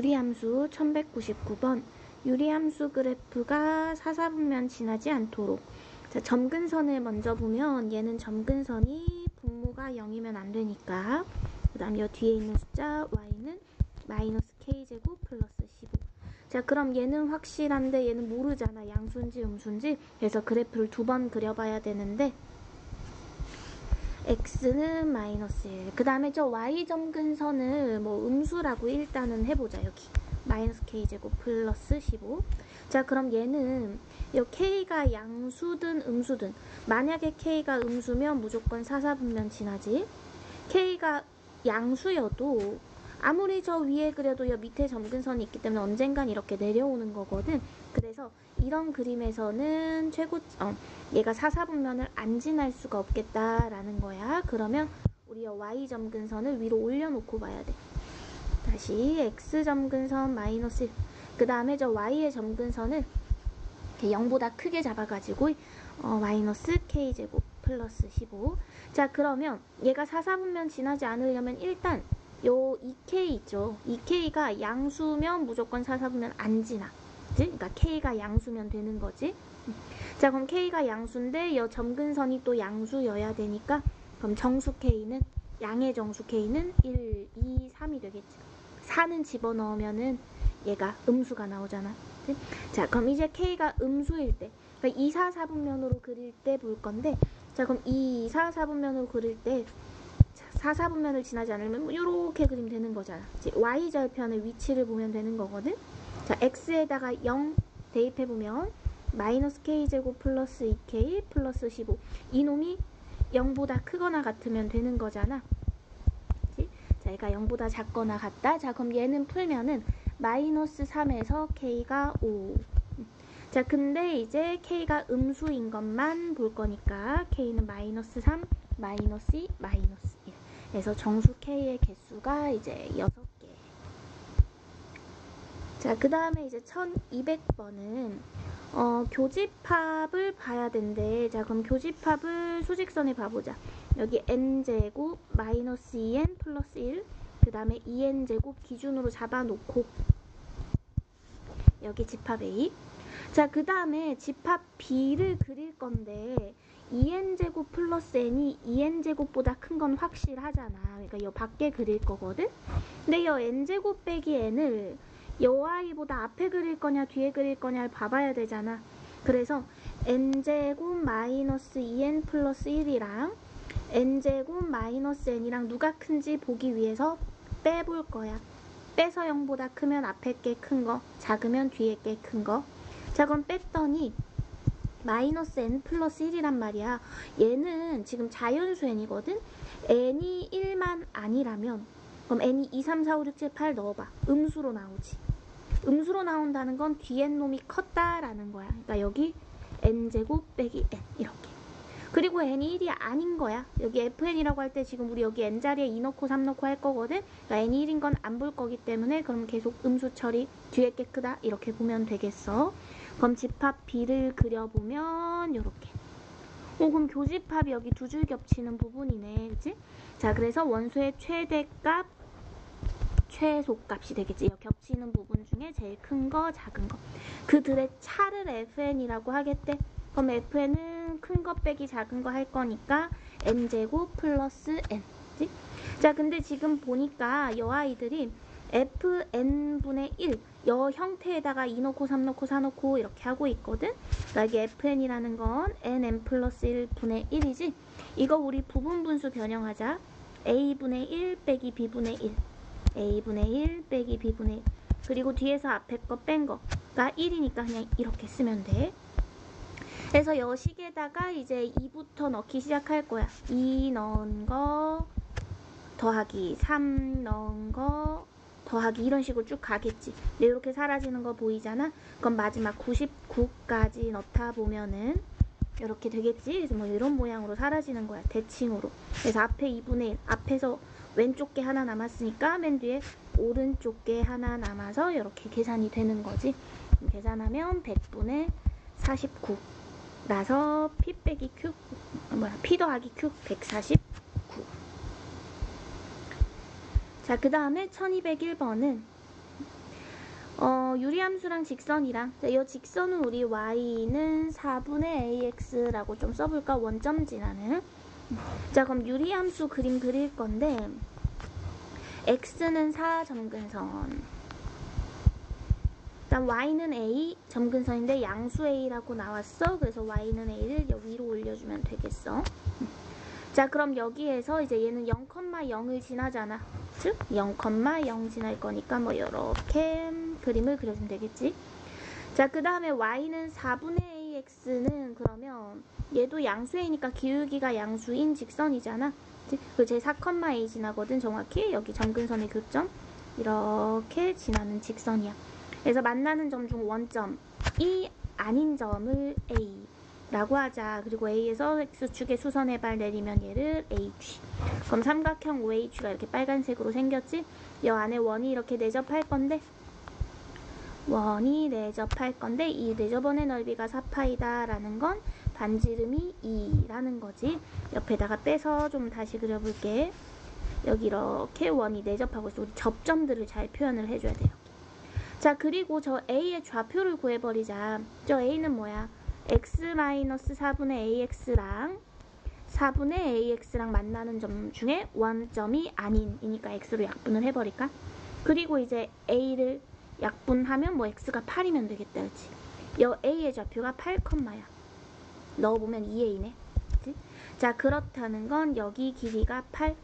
유리함수 1199번 유리함수 그래프가 사사분면 지나지 않도록. 자, 점근선을 먼저 보면 얘는 점근선이 분모가 0이면 안 되니까 그 다음 이 뒤에 있는 숫자 y는 마이너스 k제곱 플러스 15. 자, 그럼 얘는 확실한데 얘는 모르잖아. 양수인지 음수인지. 그래서 그래프를 두 번 그려봐야 되는데 x는 마이너스 1. 그 다음에 저 y 점근선을 뭐 음수라고 일단은 해보자. 여기 마이너스 k제곱 플러스 15. 자, 그럼 얘는 이 k가 양수든 음수든, 만약에 k가 음수면 무조건 사사분면 지나지. k가 양수여도 아무리 저 위에 그려도 이 밑에 점근선이 있기 때문에 언젠간 이렇게 내려오는 거거든. 그래서 이런 그림에서는 얘가 사사분면을 안 지날 수가 없겠다라는 거야. 그러면 우리 y 점근선을 위로 올려놓고 봐야 돼. 다시 x 점근선 마이너스 1. 그 다음에 저 y의 점근선을 0보다 크게 잡아가지고 마이너스 k제곱 플러스 15. 자, 그러면 얘가 사사분면 지나지 않으려면 일단 요 2k 있죠. 2k가 양수면 무조건 사사분면 안 지나. 그러니까 k가 양수면 되는 거지. 자, 그럼 k가 양수인데 이 점근선이 또 양수여야 되니까 그럼 정수 k는, 양의 정수 k는 1, 2, 3이 되겠지. 4는 집어넣으면은 얘가 음수가 나오잖아. 그치? 자, 그럼 이제 k가 음수일 때, 그러니까 2, 4, 4분면으로 그릴 때 볼 건데, 자, 그럼 2, 4, 4분면으로 그릴 때 4, 4분면을 지나지 않으면 뭐 이렇게 그리면 되는 거잖아. 이제 y절편의 위치를 보면 되는 거거든. 자, x에다가 0 대입해보면 마이너스 k제곱 플러스 2k 플러스 15. 이놈이 0보다 크거나 같으면 되는 거잖아. 그치? 자, 얘가 0보다 작거나 같다. 자, 그럼 얘는 풀면은 마이너스 3에서 k가 5. 자, 근데 이제 k가 음수인 것만 볼 거니까 k는 마이너스 3, 마이너스 2, 마이너스 1. 그래서 정수 k의 개수가 이제 6개. 자, 그 다음에 이제 1200번은 교집합을 봐야 된대. 자, 그럼 교집합을 수직선에 봐보자. 여기 n제곱 마이너스 2n 플러스 1. 그 다음에 2n제곱 기준으로 잡아놓고 여기 집합 A. 자, 그 다음에 집합 B를 그릴 건데 2n제곱 플러스 n이 2n제곱보다 큰 건 확실하잖아. 그러니까 이 밖에 그릴 거거든. 근데 이 n제곱 빼기 n을 요 i보다 앞에 그릴 거냐 뒤에 그릴 거냐를 봐봐야 되잖아. 그래서 n제곱 마이너스 2n 플러스 1이랑 n제곱 마이너스 n이랑 누가 큰지 보기 위해서 빼볼 거야. 빼서 0보다 크면 앞에 게 큰 거, 작으면 뒤에 게 큰 거. 자, 그럼 뺐더니 마이너스 n 플러스 1이란 말이야. 얘는 지금 자연수 n이거든. n이 1만 아니라면 그럼 n이 2, 3, 4, 5, 6, 7, 8 넣어봐. 음수로 나오지. 음수로 나온다는 건 뒤엔 놈이 컸다라는 거야. 그러니까 여기 n제곱 빼기 n 이렇게. 그리고 n이 1이 아닌 거야. 여기 fn이라고 할 때 지금 우리 여기 n자리에 2 넣고 3 넣고 할 거거든. 그러니까 n이 1인 건 안 볼 거기 때문에 그럼 계속 음수 처리, 뒤에 게 크다 이렇게 보면 되겠어. 그럼 집합 B를 그려보면 요렇게. 그럼 교집합이 여기 두 줄 겹치는 부분이네. 그치? 자, 그래서 원소의 최대값, 최소값이 되겠지. 이 겹치는 부분 중에 제일 큰 거, 작은 거. 그들의 차를 fn이라고 하겠대. 그럼 fn은 큰 거 빼기 작은 거 할 거니까 n제곱 플러스 n. 그치? 자, 근데 지금 보니까 여 아이들이 fn분의 1, 여 형태에다가 2 넣고 3 넣고 4 넣고 이렇게 하고 있거든. 그러니까 이게 fn이라는 건 nn 플러스 1분의 1이지. 이거 우리 부분분수 변형하자. a분의 1 빼기 b분의 1, a분의 1 빼기 b분의 1. 그리고 뒤에서 앞에 거 뺀 거가 1이니까 그냥 이렇게 쓰면 돼. 그래서 여식에다가 이제 2부터 넣기 시작할 거야. 2 넣은 거 더하기 3 넣은 거 더하기 이런 식으로 쭉 가겠지. 근데 이렇게 사라지는 거 보이잖아. 그럼 마지막 99까지 넣다 보면은 이렇게 되겠지. 그래서 뭐 이런 모양으로 사라지는 거야. 대칭으로. 그래서 앞에 2분의 1, 앞에서 왼쪽 게 하나 남았으니까 맨 뒤에 오른쪽 게 하나 남아서 이렇게 계산이 되는 거지. 계산하면 100분의 49 나서 P 빼기 Q, P 더하기 Q 149. 자, 그 다음에 1201번은 유리함수랑 직선이랑 이 직선은 우리 y는 4분의 ax라고 좀 써볼까? 원점 지나는. 자, 그럼 유리함수 그림 그릴 건데 x는 4 점근선, 일단 y는 a 점근선인데 양수 a라고 나왔어. 그래서 y는 a를 여기 위로 올려주면 되겠어. 자, 그럼 여기에서 이제 얘는 0,0을 지나잖아. 즉 0,0 지날 거니까 뭐 이렇게 그림을 그려주면 되겠지. 자, 그 다음에 y는 4분의 ax는 그러면 얘도 양수이니까 기울기가 양수인 직선이잖아. 그 제 4,a 지나거든. 정확히 여기 점근선의 교점 이렇게 지나는 직선이야. 그래서 만나는 점 중 원점이 아닌 점을 A 라고 하자. 그리고 A에서 X축의 수선의 발 내리면 얘를 AG. 그럼 삼각형 OH가 이렇게 빨간색으로 생겼지? 여 안에 원이 이렇게 내접할 건데 이 내접원의 넓이가 4파이다 라는 건 반지름이 2라는 거지. 옆에다가 빼서 좀 다시 그려볼게. 여기 이렇게 원이 내접하고 있어. 우리 접점들을 잘 표현을 해줘야 돼요. 자, 그리고 저 A의 좌표를 구해버리자. 저 A는 뭐야? x-4분의 ax랑 4분의 ax랑 만나는 점 중에 원점이 아닌 이니까 x로 약분을 해버릴까? 그리고 이제 a를 약분하면 뭐 x가 8이면 되겠다. 그치? 여 a의 좌표가 8,야. 넣어보면 2a네. 그치? 자, 그렇다는 건 여기 길이가 8,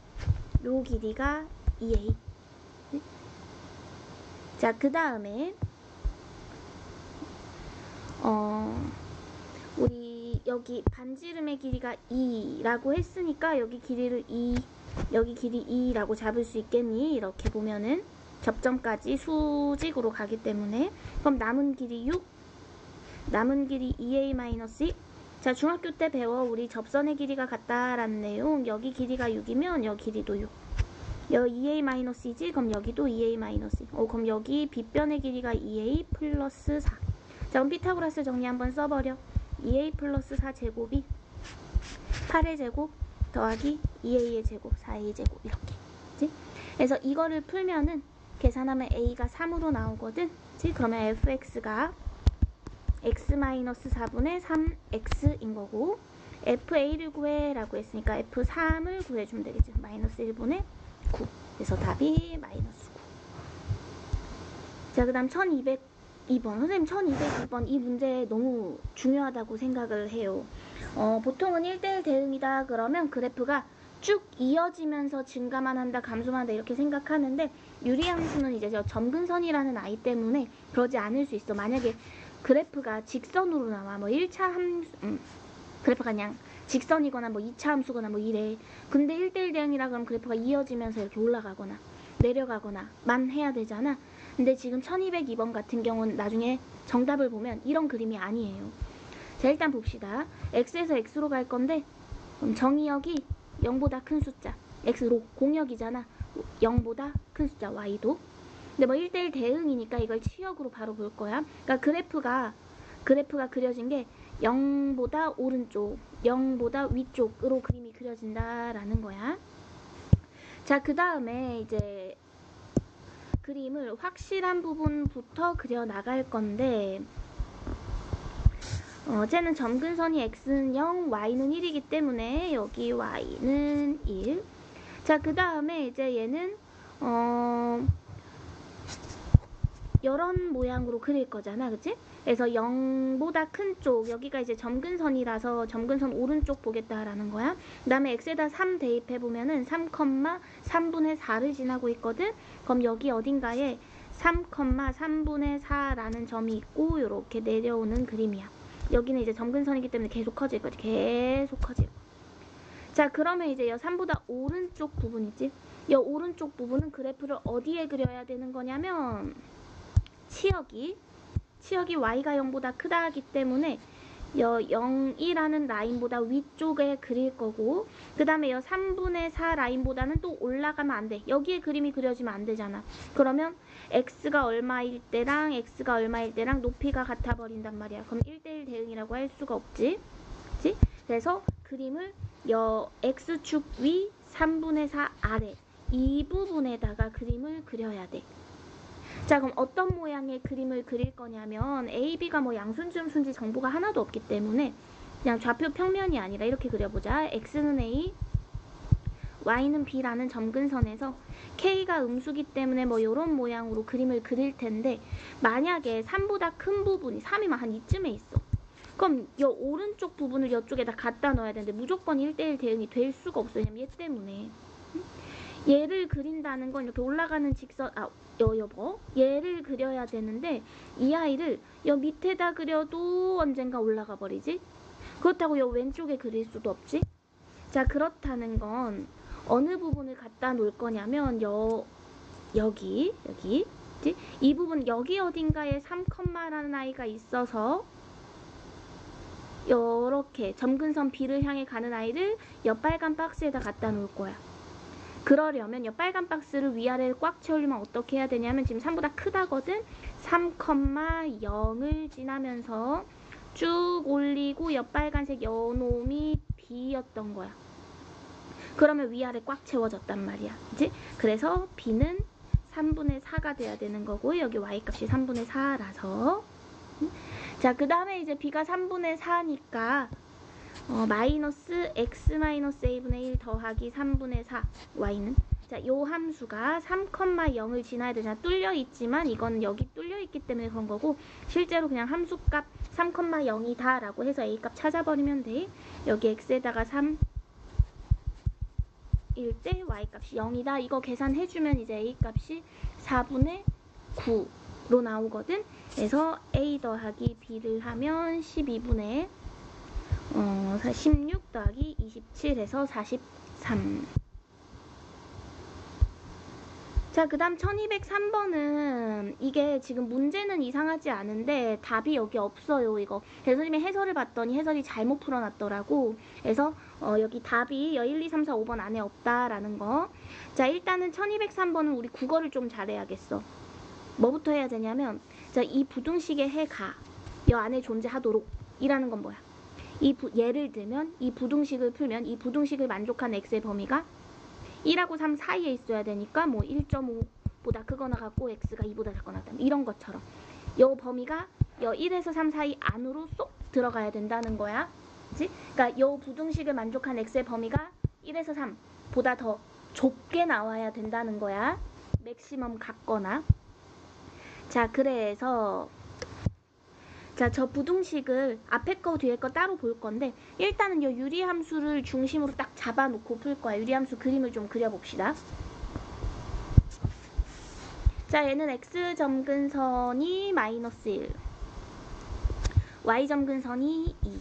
요 길이가 2a. 그치? 자, 그 다음에 우리 여기 반지름의 길이가 2라고 했으니까 여기 길이를 2, 여기 길이 2라고 잡을 수 있겠니? 이렇게 보면은 접점까지 수직으로 가기 때문에. 그럼 남은 길이 6, 남은 길이 2a-2. 자, 중학교 때 배워. 우리 접선의 길이가 같다라는 내용. 여기 길이가 6이면 여기 길이도 6. 여기 2a-2지? 그럼 여기도 2a-2. 그럼 여기 빗변의 길이가 2a 플러스 4. 자, 그럼 피타고라스 정리 한번 써버려. 2a 플러스 4 제곱이 8의 제곱 더하기 2a의 제곱 4a의 제곱 이렇게. 그치? 그래서 이거를 풀면은 계산하면 a가 3으로 나오거든. 그치? 그러면 fx가 x-4분의 3x인 거고 fa를 구해라고 했으니까 f3을 구해주면 되겠지. 마이너스 1분의 9. 그래서 답이 마이너스 9. 자, 그 다음 1202번. 선생님 1202번 이 문제 너무 중요하다고 생각을 해요. 보통은 1대1 대응이다 그러면 그래프가 쭉 이어지면서 증가만 한다 감소만 한다 이렇게 생각하는데 유리함수는 이제 저 점근선이라는 아이 때문에 그러지 않을 수 있어. 만약에 그래프가 직선으로 나와 뭐 1차 함수 그래프가 그냥 직선이거나 뭐 2차 함수거나 뭐 이래. 근데 1대1 대응이라 그러면 그래프가 이어지면서 이렇게 올라가거나 내려가거나 만 해야 되잖아. 근데 지금 1202번 같은 경우는 나중에 정답을 보면 이런 그림이 아니에요. 자, 일단 봅시다. x에서 x로 갈 건데 그럼 정의역이 0보다 큰 숫자 x로 공역이잖아. 0보다 큰 숫자 y도. 근데 뭐 1대1 대응이니까 이걸 치역으로 바로 볼 거야. 그러니까 그래프가 그려진 게 0보다 오른쪽, 0보다 위쪽으로 그림이 그려진다라는 거야. 자, 그 다음에 이제 그림을 확실한 부분부터 그려 나갈 건데 쟤는 점근선이 x는 0, y는 1이기 때문에 여기 y는 1. 자, 그 다음에 이제 얘는 이런 모양으로 그릴 거잖아. 그치? 그래서 0보다 큰 쪽, 여기가 이제 점근선이라서 점근선 오른쪽 보겠다라는 거야. 그 다음에 x에다 3 대입해보면은 3,3분의 4를 지나고 있거든? 그럼 여기 어딘가에 3,3분의 4라는 점이 있고, 요렇게 내려오는 그림이야. 여기는 이제 점근선이기 때문에 계속 커질 거지. 계속 커질 거. 자, 그러면 이제 이 3보다 오른쪽 부분이지? 이 오른쪽 부분은 그래프를 어디에 그려야 되는 거냐면, 치역이 y가 0보다 크다 하기 때문에 0이라는 라인보다 위쪽에 그릴 거고 그 다음에 3분의 4 라인보다는 또 올라가면 안 돼. 여기에 그림이 그려지면 안 되잖아. 그러면 x가 얼마일 때랑 x가 얼마일 때랑 높이가 같아 버린단 말이야. 그럼 1대1 대응이라고 할 수가 없지. 그치? 그래서 그림을 x축 위 3분의 4 아래 이 부분에다가 그림을 그려야 돼. 자, 그럼 어떤 모양의 그림을 그릴 거냐면 A, B가 뭐 양수인지 음수인지 정보가 하나도 없기 때문에 그냥 좌표 평면이 아니라 이렇게 그려보자. X는 A, Y는 B라는 점근선에서 K가 음수기 때문에 뭐 이런 모양으로 그림을 그릴 텐데, 만약에 3보다 큰 부분이 3이 한 이쯤에 있어. 그럼 이 오른쪽 부분을 이쪽에다 갖다 넣어야 되는데 무조건 1대1 대응이 될 수가 없어요. 왜냐면 얘 때문에. 얘를 그린다는 건 이렇게 올라가는 직선, 얘를 그려야 되는데 이 아이를 여 밑에다 그려도 언젠가 올라가 버리지. 그렇다고 여 왼쪽에 그릴 수도 없지. 자, 그렇다는 건 어느 부분을 갖다 놓을 거냐면 여기 이 부분, 여기 어딘가에 3컴마라는 아이가 있어서 요렇게 점근선 B를 향해 가는 아이를 여 빨간 박스에다 갖다 놓을 거야. 그러려면 이 빨간 박스를 위아래를 꽉 채우려면 어떻게 해야 되냐면, 지금 3보다 크다거든. 3,0을 지나면서 쭉 올리고 이 빨간색 요 놈이 B였던 거야. 그러면 위아래 꽉 채워졌단 말이야. 그치? 그래서 B는 3분의 4가 돼야 되는 거고, 여기 Y값이 3분의 4라서. 자, 그 다음에 이제 B가 3분의 4니까 마이너스 x 마이너스 a분의 1 더하기 3분의 4 y는, 자, 요 함수가 3,0을 지나야 되잖아. 뚫려 있지만 이건 여기 뚫려 있기 때문에 그런 거고, 실제로 그냥 함수값 3,0이다 라고 해서 a값 찾아버리면 돼. 여기 x에다가 3일 때 y값이 0이다. 이거 계산해주면 이제 a값이 4분의 9로 나오거든. 그래서 a 더하기 b를 하면 12분의 16 더하기 27 해서 43. 자, 그 다음 1203번은 이게 지금 문제는 이상하지 않은데 답이 여기 없어요. 이거 대선생님이 해설을 봤더니 해설이 잘못 풀어놨더라고. 그래서 여기 답이 1, 2, 3, 4, 5번 안에 없다라는 거. 자, 일단은 1203번은 우리 국어를 좀 잘해야겠어. 뭐부터 해야 되냐면, 자, 이 부등식의 해가 여 안에 존재하도록 이라는 건 뭐야? 예를 들면 이 부등식을 풀면 이 부등식을 만족한 x의 범위가 1하고 3 사이에 있어야 되니까 뭐 1.5보다 크거나 같고 x가 2보다 작거나 같다, 이런 것처럼 요 범위가 요 1에서 3 사이 안으로 쏙 들어가야 된다는 거야. 그치? 그러니까 요 부등식을 만족한 x의 범위가 1에서 3보다 더 좁게 나와야 된다는 거야. 맥시멈 같거나. 자, 그래서 자, 저 부등식을 앞에 거 뒤에 거 따로 볼 건데, 일단은 이 유리함수를 중심으로 딱 잡아놓고 풀 거야. 유리함수 그림을 좀 그려봅시다. 자, 얘는 x점근선이 마이너스 1, y점근선이 2.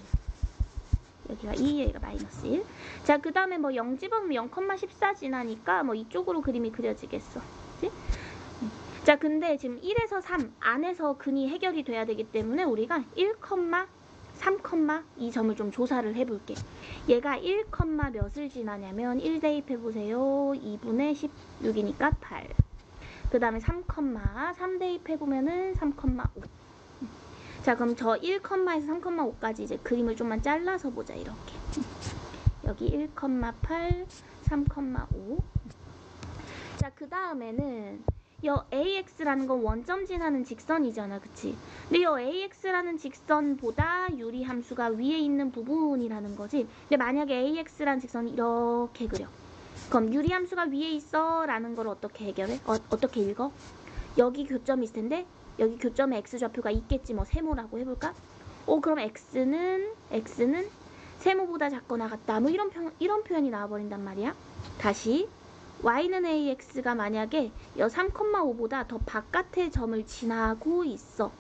여기가 2, 여기가 마이너스 1. 자, 그 다음에 뭐 0 집어넣으면 0,14 지나니까 뭐 이쪽으로 그림이 그려지겠어. 그치? 자, 근데 지금 1에서 3 안에서 근이 해결이 돼야 되기 때문에 우리가 1, 3, 이 점을 좀 조사를 해볼게. 얘가 1, 몇을 지나냐면 1 대입해보세요. 2분의 16이니까 8. 그 다음에 3, 대입해보면은 3,5. 자, 그럼 저 1,에서 3,5까지 이제 그림을 좀만 잘라서 보자. 이렇게. 여기 1,8, 3,5. 자, 그 다음에는 요 AX라는 건 원점 지나는 직선이잖아. 그치? 근데 요 AX라는 직선보다 유리함수가 위에 있는 부분이라는 거지. 근데 만약에 AX라는 직선이 이렇게 그려. 그럼 유리함수가 위에 있어 라는 걸 어떻게 해결해? 어떻게 읽어? 여기 교점이 있을 텐데 여기 교점에 X좌표가 있겠지. 뭐 세모라고 해볼까? 그럼 X는 세모보다 작거나 같다. 뭐 이런 표현이 나와버린단 말이야. 다시 y는 ax가 만약에 여 3,5보다 더 바깥의 점을 지나고 있어.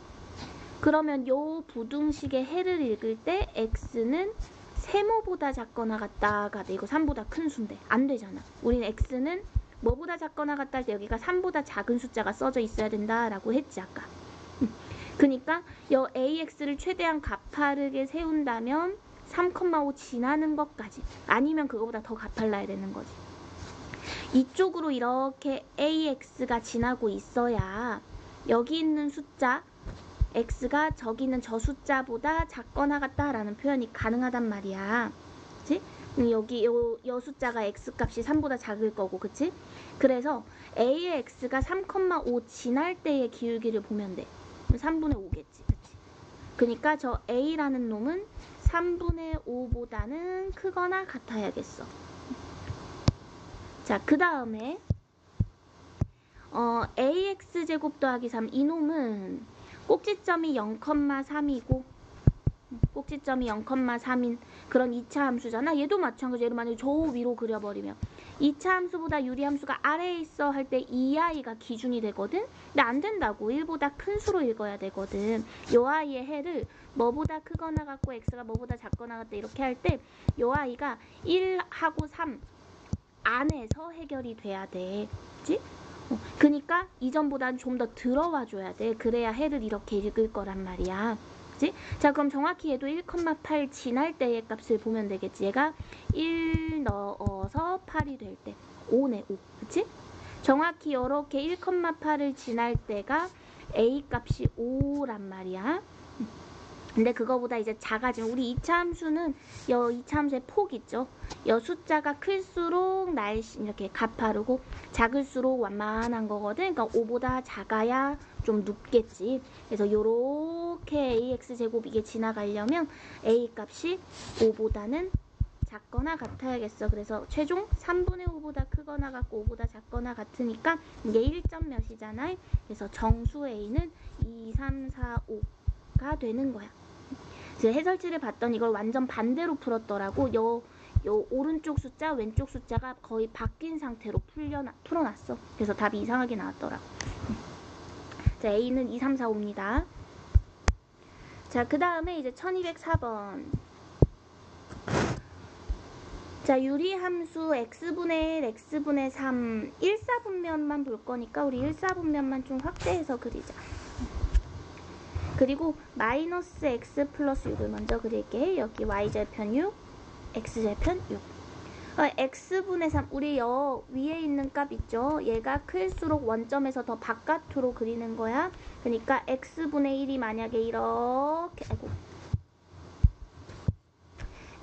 그러면 요 부등식의 해를 읽을 때 x는 세모보다 작거나 같다가 돼. 이거 3보다 큰 수인데 안 되잖아. 우리는 x는 뭐보다 작거나 같다 할 때 여기가 3보다 작은 숫자가 써져 있어야 된다라고 했지 아까. 그러니까 요 ax를 최대한 가파르게 세운다면 3,5 지나는 것까지, 아니면 그거보다 더 가팔라야 되는 거지. 이쪽으로 이렇게 AX가 지나고 있어야 여기 있는 숫자 X가 저기 있는 저 숫자보다 작거나 같다라는 표현이 가능하단 말이야. 그치? 여기 요 숫자가 x값이 3보다 작을 거고, 그치? 그래서 a의 x가 3,5 지날 때의 기울기를 보면 돼. 3분의 5겠지, 그치? 그러니까 저 a라는 놈은 3분의 5보다는 크거나 같아야겠어. 자, 그 다음에 ax제곱 더하기 3, 이놈은 꼭지점이 0,3이고 꼭지점이 0,3인 그런 2차 함수잖아. 얘도 마찬가지로 얘를 만약에 저 위로 그려버리면 2차 함수보다 유리함수가 아래에 있어 할 때 이 아이가 기준이 되거든. 근데 안 된다고. 1보다 큰 수로 읽어야 되거든. 요 아이의 해를 뭐보다 크거나 같고 x가 뭐보다 작거나 같다 이렇게 할 때 요 아이가 1하고 3 안에서 해결이 돼야 돼. 그치? 그니까 이전보다는 좀 더 들어와 줘야 돼. 그래야 해를 이렇게 읽을 거란 말이야. 그치? 자, 그럼 정확히 얘도 1,8 지날 때의 값을 보면 되겠지. 얘가 1 넣어서 8이 될 때 5네, 5. 그치? 정확히 이렇게 1,8을 지날 때가 a 값이 5란 말이야. 근데 그거보다 이제 작아지면 우리 2차 함수는 여 2차 함수의 폭 있죠. 여 숫자가 클수록 날씨 이렇게 가파르고 작을수록 완만한 거거든. 그러니까 5보다 작아야 좀 눕겠지. 그래서 요렇게 ax제곱 이게 지나가려면 a 값이 5보다는 작거나 같아야겠어. 그래서 최종 3분의 5보다 크거나 같고 5보다 작거나 같으니까 이게 1점 몇이잖아. 그래서 정수 a는 2, 3, 4, 5가 되는 거야. 해설지를 봤더니 이걸 완전 반대로 풀었더라고. 요 오른쪽 숫자, 왼쪽 숫자가 거의 바뀐 상태로 풀어놨어. 그래서 답이 이상하게 나왔더라고. 자, A는 2, 3, 4, 5입니다. 자, 그 다음에 이제 1204번. 자, 유리함수 x분의 1, x분의 3, 1사분면만 볼 거니까 우리 1사분면만 좀 확대해서 그리자. 그리고 마이너스 x 플러스 6을 먼저 그릴게. 여기 y절편 6, x절편 6. x분의 3, 우리 여 위에 있는 값 있죠? 얘가 클수록 원점에서 더 바깥으로 그리는 거야. 그러니까 x분의 1이 만약에 이렇게,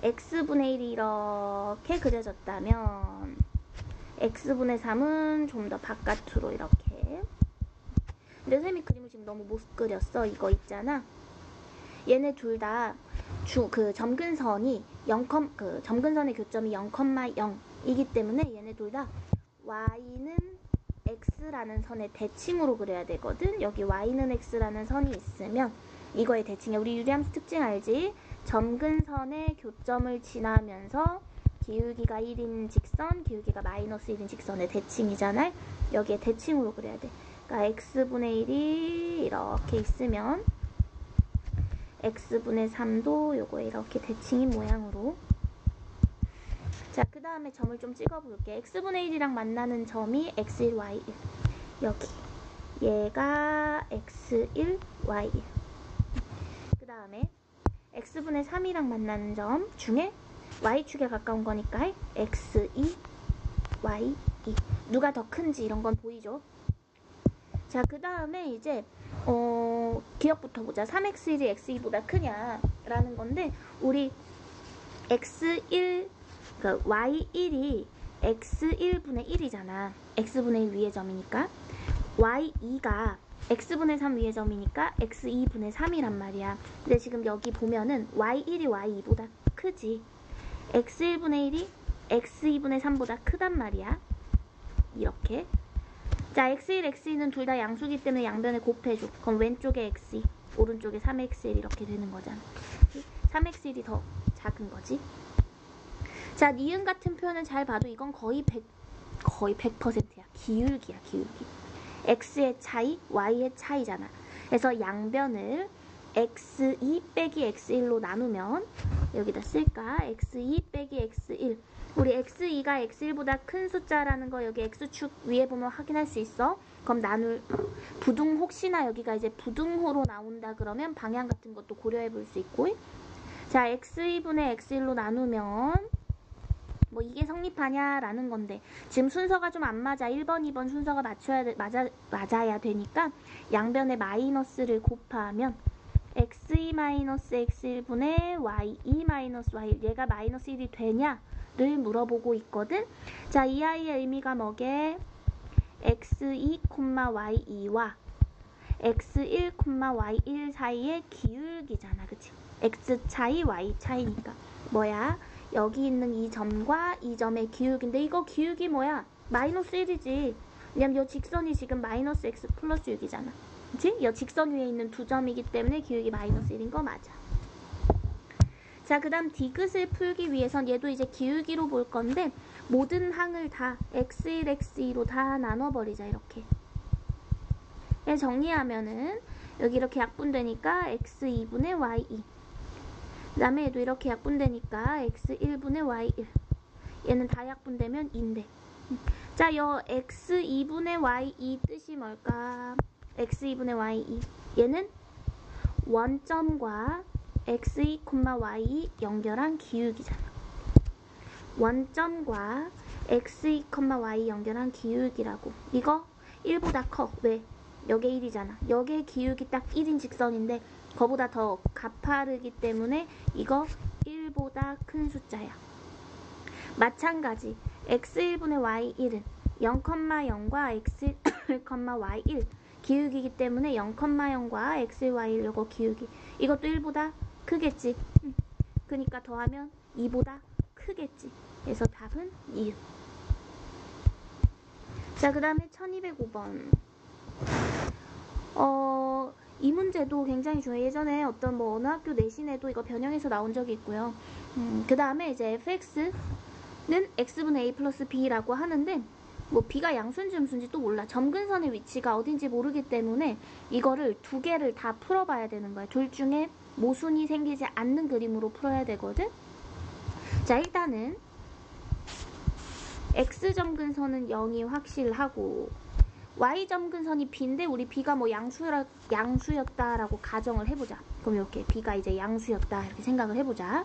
x분의 1이 이렇게 그려졌다면 x분의 3은 좀 더 바깥으로 이렇게. 근데 선생님이 그림을 지금 너무 못 그렸어. 이거 있잖아. 얘네 둘 다 점근선이 점근선의 교점이 0,0이기 때문에 얘네 둘 다 y는 x라는 선의 대칭으로 그려야 되거든. 여기 y는 x라는 선이 있으면 이거의 대칭이야. 우리 유리함수 특징 알지? 점근선의 교점을 지나면서 기울기가 1인 직선, 기울기가 마이너스 1인 직선의 대칭이잖아. 여기에 대칭으로 그려야 돼. 그러니까 x분의 1이 이렇게 있으면 x분의 3도 요거에 이렇게 대칭인 모양으로. 자, 그 다음에 점을 좀 찍어볼게. x분의 1이랑 만나는 점이 x1, y1. 여기. 얘가 x1, y1. 그 다음에 x분의 3이랑 만나는 점 중에 y축에 가까운 거니까 x2, y2. 누가 더 큰지 이런 건 보이죠? 자, 그 다음에 이제 기억부터 보자. 3x1이 x2보다 크냐라는 건데 우리 x1, 그러니까 y1이 x1분의 1이잖아. x분의 1 위의 점이니까. y2가 x분의 3 위의 점이니까 x2분의 3이란 말이야. 근데 지금 여기 보면은 y1이 y2보다 크지. x1분의 1이 x2분의 3보다 크단 말이야. 이렇게. 자, x1, x2는 둘 다 양수기 때문에 양변에 곱해줘. 그럼 왼쪽에 x2, 오른쪽에 3x1 이렇게 되는 거잖아. 3x1이 더 작은 거지. 자, 니은 같은 표현은 잘 봐도 이건 거의 100%야. 기울기야, 기울기. x의 차이, y의 차이잖아. 그래서 양변을 x2 빼기 x1로 나누면 여기다 쓸까? x2 빼기 x1. 우리 x2가 x1보다 큰 숫자라는 거 여기 x축 위에 보면 확인할 수 있어. 그럼 부등 혹시나 여기가 이제 부등호로 나온다 그러면 방향 같은 것도 고려해 볼 수 있고. 자, x2분의 x1로 나누면 뭐 이게 성립하냐라는 건데 지금 순서가 좀 안 맞아. 1번, 2번 순서가 맞아야 되니까 양변에 마이너스를 곱하면 x2 마이너스 x1분의 y2 마이너스 y1 얘가 마이너스 1이 되냐? 를 물어보고 있거든. 자, 이 아이의 의미가 뭐게? x2, y2와 x1, y1 사이의 기울기잖아. 그치? x 차이, y 차이니까. 뭐야? 여기 있는 이 점과 이 점의 기울기인데 이거 기울기 뭐야? 마이너스 1이지. 왜냐면 이 직선이 지금 마이너스 x 플러스 6이잖아. 그치? 이 직선 위에 있는 두 점이기 때문에 기울기 마이너스 1인 거 맞아. 자, 그 다음 디귿을 풀기 위해선 얘도 이제 기울기로 볼 건데 모든 항을 다 x1, x2로 다 나눠버리자. 이렇게. 정리하면은 여기 이렇게 약분되니까 x2분의 y2. 그 다음에 얘도 이렇게 약분되니까 x1분의 y1. 얘는 다 약분되면 2인데. 자, 요 x2분의 y2 뜻이 뭘까? x2분의 y2. 얘는 원점과 x2, y2 연결한 기울기잖아. 원점과 x2, y 연결한 기울기라고. 이거 1보다 커. 왜? 여기 1이잖아. 여기의 기울기 딱 1인 직선인데 그거보다 더 가파르기 때문에 이거 1보다 큰 숫자야. 마찬가지 x1분의 y1은 0,0과 x1, y1 기울기이기 때문에 0,0과 x1, y1 요거 기울기. 이것도 1보다 크겠지. 그러니까 더하면 2보다 크겠지. 그래서 답은 2. 자, 그 다음에 1205번. 이 문제도 굉장히 중요해요. 예전에 어떤 뭐 어느 학교 내신에도 이거 변형해서 나온 적이 있고요. 그 다음에 이제 fx는 x분의 a 플러스 b라고 하는데 뭐 b가 양수인지 음수인지 또 몰라. 점근선의 위치가 어딘지 모르기 때문에 이거를 두 개를 다 풀어봐야 되는 거야. 둘 중에 모순이 생기지 않는 그림으로 풀어야 되거든. 자, 일단은 x점근선은 0이 확실하고 y점근선이 b인데 우리 b가 뭐 양수였다라고 가정을 해보자. 그럼 이렇게 b가 이제 양수였다 이렇게 생각을 해보자.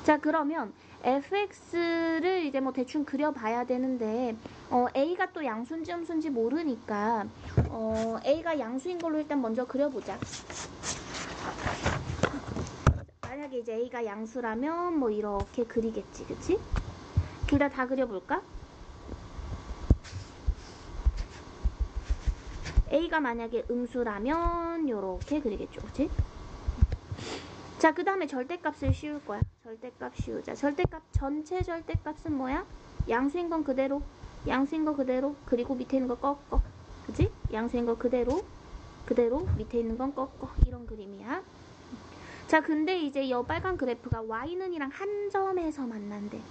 자, 그러면 fx를 이제 뭐 대충 그려봐야 되는데 a가 또 양수인지 음수인지 모르니까 a가 양수인 걸로 일단 먼저 그려보자. 만약에 이제 a가 양수라면 뭐 이렇게 그리겠지, 그치? 둘 다 그려볼까? a가 만약에 음수라면 요렇게 그리겠죠, 그치? 자, 그 다음에 절대값을 씌울 거야. 절대값 씌우자. 절대값, 전체 절대값은 뭐야? 양수인 건 그대로, 양수인 거 그대로, 그리고 밑에 있는 거 꺾어. 그치? 양수인 거 그대로, 밑에 있는 건 꺾어. 이런 그림이야. 자, 근데 이제 이 빨간 그래프가 y는 이랑 한 점에서 만난대.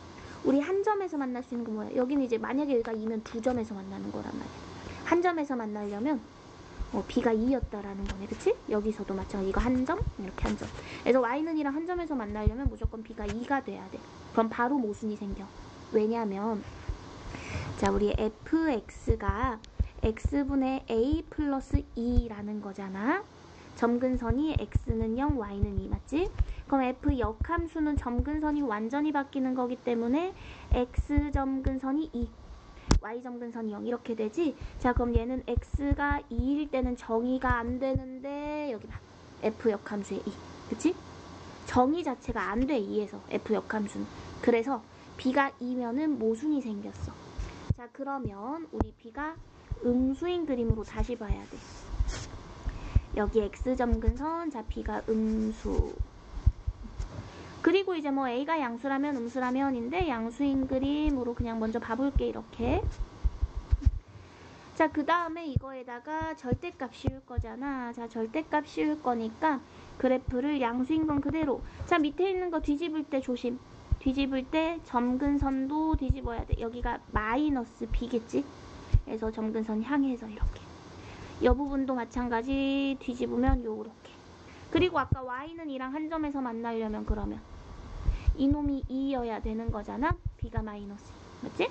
우리 한 점에서 만날 수 있는 건 뭐야? 여기는 이제 만약에 여기가 2면 두 점에서 만나는 거란 말이야. 한 점에서 만나려면 b가 2였다라는 거네. 그치? 여기서도 마찬가지. 이거 한 점, 이렇게 한 점. 그래서 y는 이랑 한 점에서 만나려면 무조건 b가 2가 돼야 돼. 그럼 바로 모순이 생겨. 왜냐면 자, 우리 fx가 x분의 a 플러스 2라는 거잖아. 점근선이 x는 0, y는 2 맞지? 그럼 f 역함수는 점근선이 완전히 바뀌는 거기 때문에 x점근선이 2, y점근선이 0 이렇게 되지? 자, 그럼 얘는 x가 2일 때는 정의가 안 되는데 여기 봐. f 역함수의 2. 그치? 정의 자체가 안 돼, 2에서 f 역함수는. 그래서 b가 2면은 모순이 생겼어. 자, 그러면 우리 b가 음수인 그림으로 다시 봐야 돼. 여기 x점근선, 자, b가 음수. 그리고 이제 뭐 a가 양수라면 음수라면인데 양수인 그림으로 그냥 먼저 봐볼게. 이렇게. 자, 그 다음에 이거에다가 절대값 씌울 거잖아. 자, 절대값 씌울 거니까 그래프를 양수인 건 그대로. 자, 밑에 있는 거 뒤집을 때 조심. 뒤집을 때 점근선도 뒤집어야 돼. 여기가 마이너스 b겠지? 그래서 점근선 향해서 이렇게. 이 부분도 마찬가지 뒤집으면 요렇게. 그리고 아까 y는 이랑 한 점에서 만나려면 그러면 이놈이 2여야 되는 거잖아. b가 마이너스 2. 맞지?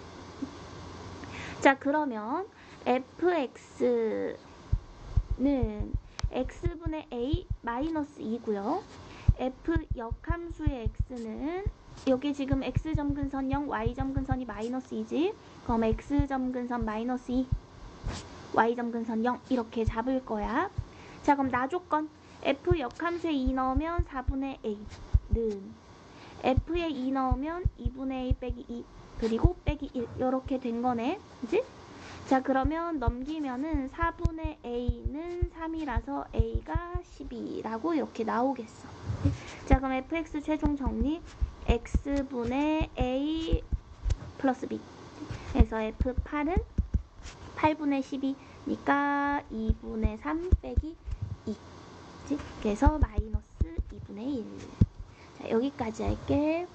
자, 그러면 fx는 x분의 a 마이너스 2고요. f 역함수의 x는 여기 지금 x점근선 0, y점근선이 마이너스 2지. 그럼 x점근선 마이너스 2, y점근선 0 이렇게 잡을 거야. 자, 그럼 나조건 f 역함수에 2 넣으면 4분의 a는 f에 2 넣으면 2분의 a 빼기 2 그리고 빼기 1 이렇게 된 거네. 그지? 자, 그러면 넘기면은 4분의 a는 3이라서 a가 12라고 이렇게 나오겠어. 자, 그럼 fx 최종 정리 x분의 a 플러스 b 그래서 f8은 8분의 12니까 2분의 3 빼기 2 그래서 마이너스 2분의 1. 자, 여기까지 할게.